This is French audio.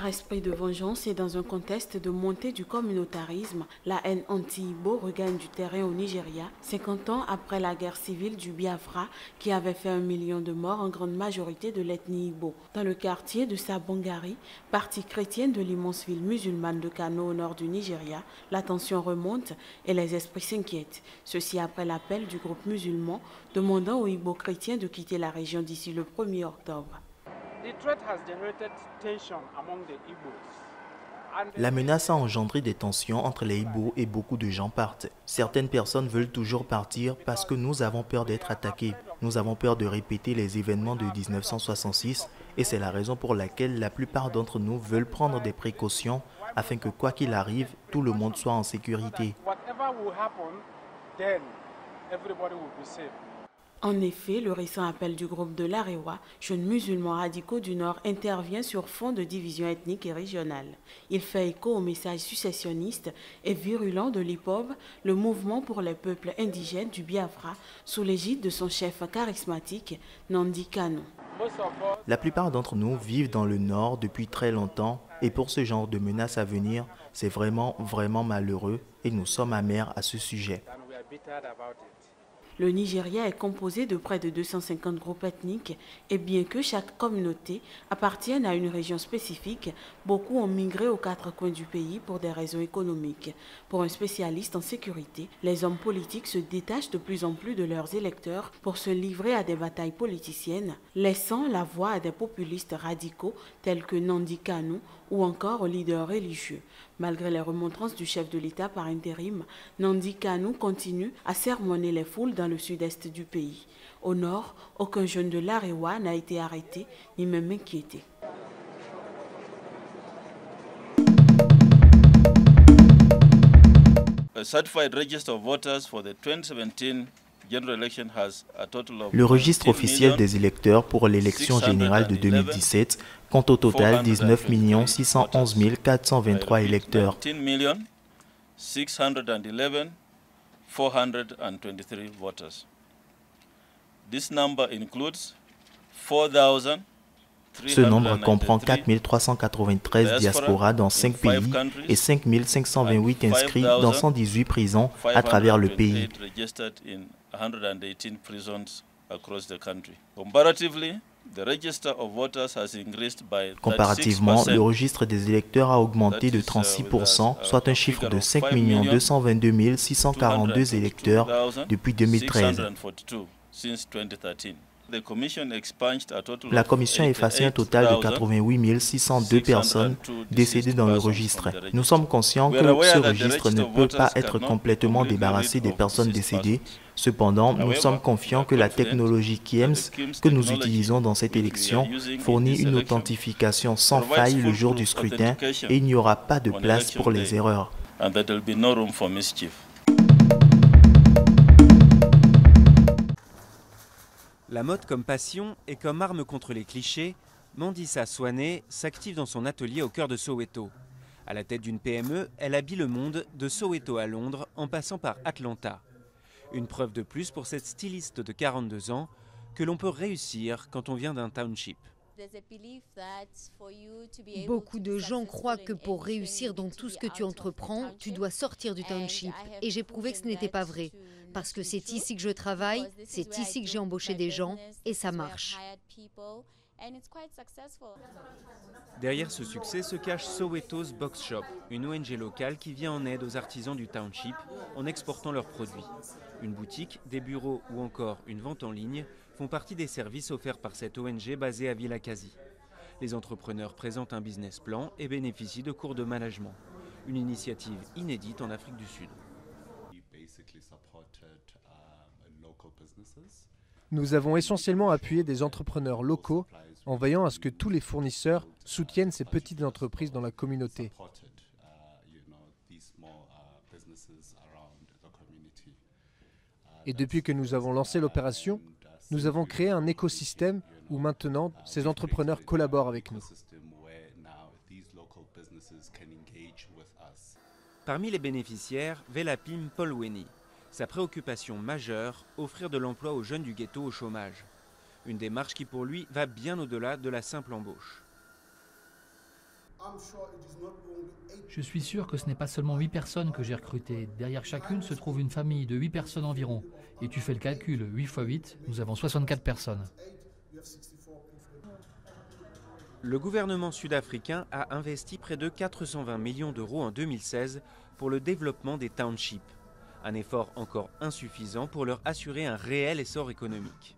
Par esprit de vengeance et dans un contexte de montée du communautarisme, la haine anti-Igbo regagne du terrain au Nigeria, 50 ans après la guerre civile du Biafra qui avait fait 1 million de morts, en grande majorité de l'ethnie Igbo. Dans le quartier de Sabongari, partie chrétienne de l'immense ville musulmane de Kano au nord du Nigeria, la tension remonte et les esprits s'inquiètent. Ceci après l'appel du groupe musulman demandant aux Igbo chrétiens de quitter la région d'ici le 1er octobre. La menace a engendré des tensions entre les Igbo et beaucoup de gens partent. Certaines personnes veulent toujours partir parce que nous avons peur d'être attaqués. Nous avons peur de répéter les événements de 1966 et c'est la raison pour laquelle la plupart d'entre nous veulent prendre des précautions afin que quoi qu'il arrive, tout le monde soit en sécurité. En effet, le récent appel du groupe de l'Arewa, jeunes musulmans radicaux du Nord, intervient sur fond de division ethnique et régionale. Il fait écho au message successionniste et virulent de l'IPOB, le mouvement pour les peuples indigènes du Biafra, sous l'égide de son chef charismatique, Nnamdi Kanu. La plupart d'entre nous vivent dans le Nord depuis très longtemps et pour ce genre de menaces à venir, c'est vraiment malheureux et nous sommes amers à ce sujet. Le Nigeria est composé de près de 250 groupes ethniques et bien que chaque communauté appartienne à une région spécifique, beaucoup ont migré aux 4 coins du pays pour des raisons économiques. Pour un spécialiste en sécurité, les hommes politiques se détachent de plus en plus de leurs électeurs pour se livrer à des batailles politiciennes, laissant la voie à des populistes radicaux tels que Nnamdi Kanu ou encore aux leaders religieux. Malgré les remontrances du chef de l'État par intérim, Nnamdi Kanu continue à sermonner les foules dans le sud-est du pays. Au nord, aucun jeune de l'Arewa n'a été arrêté ni même inquiété. Le registre officiel des électeurs pour l'élection générale de 2017 compte au total 19 611 423 électeurs. Ce nombre comprend 4 393 diasporas dans 5 pays et 5 528 inscrits dans 118 prisons à travers le pays. Comparativement, le registre des électeurs a augmenté de 36%, soit un chiffre de 5 222 642 électeurs depuis 2013. La commission a effacé un total de 88 602 personnes décédées dans le registre. Nous sommes conscients que ce registre ne peut pas être complètement débarrassé des personnes décédées. Cependant, nous sommes confiants que la technologie KIEMS que nous utilisons dans cette élection fournit une authentification sans faille le jour du scrutin et il n'y aura pas de place pour les erreurs. La mode comme passion et comme arme contre les clichés, Mandisa Swane s'active dans son atelier au cœur de Soweto. À la tête d'une PME, elle habille le monde de Soweto à Londres en passant par Atlanta. Une preuve de plus pour cette styliste de 42 ans que l'on peut réussir quand on vient d'un township. Beaucoup de gens croient que pour réussir dans tout ce que tu entreprends, tu dois sortir du township. Et j'ai prouvé que ce n'était pas vrai. Parce que c'est ici que je travaille, c'est ici que j'ai embauché des gens et ça marche. Derrière ce succès se cache Soweto's Box Shop, une ONG locale qui vient en aide aux artisans du township en exportant leurs produits. Une boutique, des bureaux ou encore une vente en ligne font partie des services offerts par cette ONG basée à Vilakazi. Les entrepreneurs présentent un business plan et bénéficient de cours de management. Une initiative inédite en Afrique du Sud. Nous avons essentiellement appuyé des entrepreneurs locaux en veillant à ce que tous les fournisseurs soutiennent ces petites entreprises dans la communauté. Et depuis que nous avons lancé l'opération, nous avons créé un écosystème où maintenant ces entrepreneurs collaborent avec nous. Parmi les bénéficiaires, Velapim Polweni. Sa préoccupation majeure, offrir de l'emploi aux jeunes du ghetto au chômage. Une démarche qui pour lui va bien au-delà de la simple embauche. Je suis sûr que ce n'est pas seulement 8 personnes que j'ai recrutées. Derrière chacune se trouve une famille de 8 personnes environ. Et tu fais le calcul, 8 x 8, nous avons 64 personnes. Le gouvernement sud-africain a investi près de 420 millions d'euros en 2016 pour le développement des townships. Un effort encore insuffisant pour leur assurer un réel essor économique.